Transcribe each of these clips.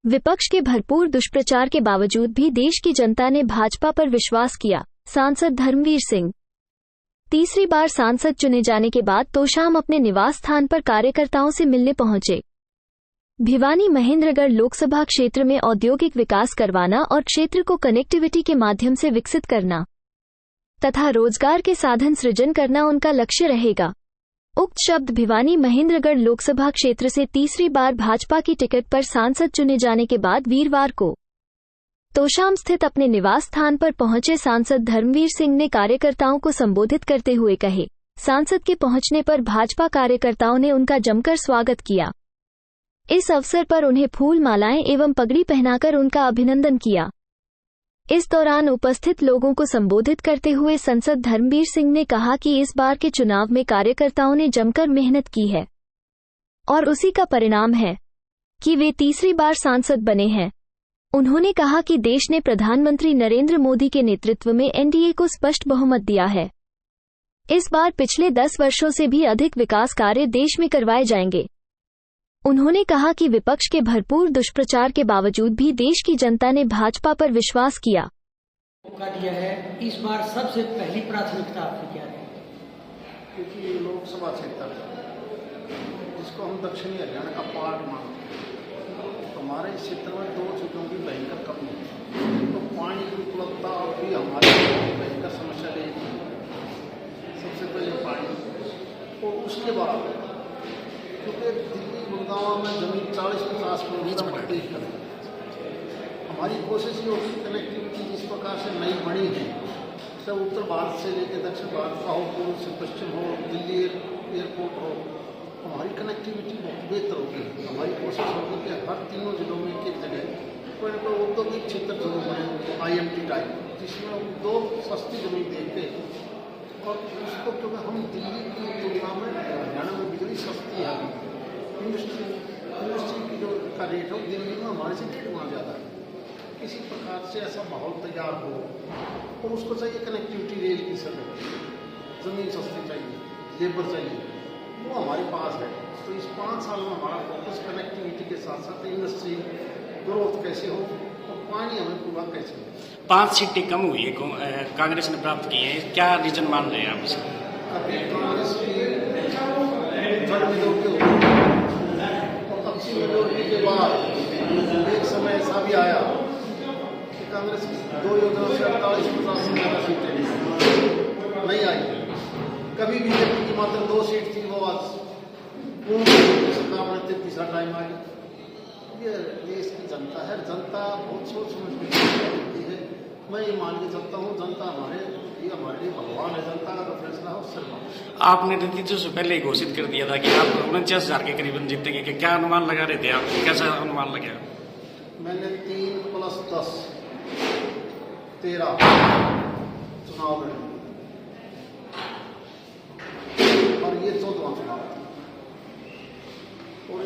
विपक्ष के भरपूर दुष्प्रचार के बावजूद भी देश की जनता ने भाजपा पर विश्वास किया। सांसद धर्मवीर सिंह तीसरी बार सांसद चुने जाने के बाद तोशाम अपने निवास स्थान पर कार्यकर्ताओं से मिलने पहुंचे। भिवानी महेंद्रगढ़ लोकसभा क्षेत्र में औद्योगिक विकास करवाना और क्षेत्र को कनेक्टिविटी के माध्यम से विकसित करना तथा रोजगार के साधन सृजन करना उनका लक्ष्य रहेगा। उक्त शब्द भिवानी महेंद्रगढ़ लोकसभा क्षेत्र से तीसरी बार भाजपा की टिकट पर सांसद चुने जाने के बाद वीरवार को तोशाम स्थित अपने निवास स्थान पर पहुंचे सांसद धर्मवीर सिंह ने कार्यकर्ताओं को संबोधित करते हुए कहे। सांसद के पहुंचने पर भाजपा कार्यकर्ताओं ने उनका जमकर स्वागत किया। इस अवसर पर उन्हें फूल मालाएं एवं पगड़ी पहनाकर उनका अभिनंदन किया। इस दौरान उपस्थित लोगों को संबोधित करते हुए सांसद धर्मवीर सिंह ने कहा कि इस बार के चुनाव में कार्यकर्ताओं ने जमकर मेहनत की है और उसी का परिणाम है कि वे तीसरी बार सांसद बने हैं। उन्होंने कहा कि देश ने प्रधानमंत्री नरेंद्र मोदी के नेतृत्व में एनडीए को स्पष्ट बहुमत दिया है। इस बार पिछले 10 वर्षों से भी अधिक विकास कार्य देश में करवाए जाएंगे। उन्होंने कहा कि विपक्ष के भरपूर दुष्प्रचार के बावजूद भी देश की जनता ने भाजपा पर विश्वास किया। मौका दिया है, इस बार सबसे पहली प्राथमिकता आपकी क्या है? क्योंकि ये लोकसभा क्षेत्र जिसको हम दक्षिणी हरियाणा का पार्ट मानते हैं, तो हमारे इस क्षेत्र में 2 चीज़ों की भयंकर कमी है। तो पानी की उपलब्धता भी हमारी भयंकर समस्या रहेगी। सबसे पहले पानी और उसके बाद क्योंकि दिल्ली गुड़गांव में जमीन 40-50 किलोमीटर प्रदेश करें। हमारी कोशिश ये होगी कनेक्टिविटी जिस प्रकार से नई बनी है, सब उत्तर भारत से लेकर दक्षिण भारत का हो, पूर्व से पश्चिम हो, दिल्ली एयरपोर्ट हो, हमारी कनेक्टिविटी बहुत बेहतर होगी। हमारी कोशिश होगी कि हर तीनों जिलों में एक जगह कोई न कोई औद्योगिक क्षेत्र जरूर बने, IMT टाइप, जिसमें उद्योग सस्ती जमीन देते और उसको, क्योंकि हम दिल्ली की तुलना में हरियाणा में बिजली सस्ती है। इंडस्ट्री की जो का रेट हो दिल्ली में हमारे से 1.5 गुना ज़्यादा है। किसी प्रकार से ऐसा माहौल तैयार हो और उसको चाहिए कनेक्टिविटी रेल की सड़क, ज़मीन सस्ती चाहिए, लेबर चाहिए, वो हमारे पास है। तो इस 5 साल में हमारा फोकस कनेक्टिविटी के साथ साथ इंडस्ट्री ग्रोथ कैसे हो और पानी हमें पूरा कैसे हो। 5 सीटें कम हुई है कांग्रेस ने प्राप्त की है, क्या रीजन मान रहे हैं आप इसका? अभी कांग्रेस की जड़ मेजोरिटी और अच्छी मेजोरिटी के बाद एक समय ऐसा भी आया कि कांग्रेस की 2 योजनाओं से 48-50 से ज़्यादा सीटें नहीं आई। कभी बीजेपी की मात्र 2 सीट थी, वो आज पूर्ण सरकार बनते तीसरा टाइम आई। ये देश की जनता है, जनता बहुत सोच समझ के है। मैं ये मान के चलता हूँ, जनता हमारे लिए भगवान है। जनता का फैसला हो सिर्फ। आपने नतीजों से पहले ही घोषित कर दिया था कि आप 49,000 के करीबन जीतेंगे, कि क्या अनुमान लगा रहे थे आप? कैसा अनुमान लगा? मैंने 3 + 10 13 चुनाव लड़े और ये 14वां चुनाव और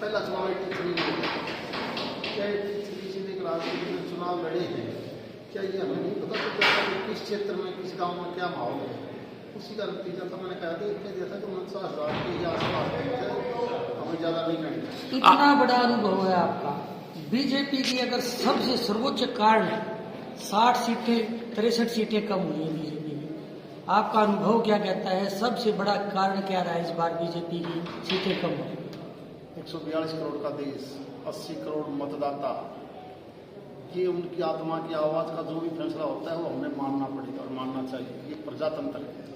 पहला चुनाव 83 में एक राजनीति में चुनाव लड़े हैं। क्या ये हमें नहीं पता चलता कि किस क्षेत्र में, किस गांव में क्या माहौल है? उसी का नतीजा तो मैंने कह दिया था कि 49,000 के आसपास हमें ज़्यादा नहीं करना। इतना बड़ा अनुभव है आपका। बीजेपी की अगर सबसे सर्वोच्च कारण 60 सीटें 63 सीटें कम हुई है बीजेपी में, आपका अनुभव क्या कहता है? सबसे बड़ा कारण क्या रहा है इस बार बीजेपी की सीटें कम हुई? 142 करोड़ का देश, 80 करोड़ मतदाता, ये उनकी आत्मा की आवाज़ का जो भी फैसला होता है वो हमें मानना पड़ेगा और मानना चाहिए। ये प्रजातंत्र है।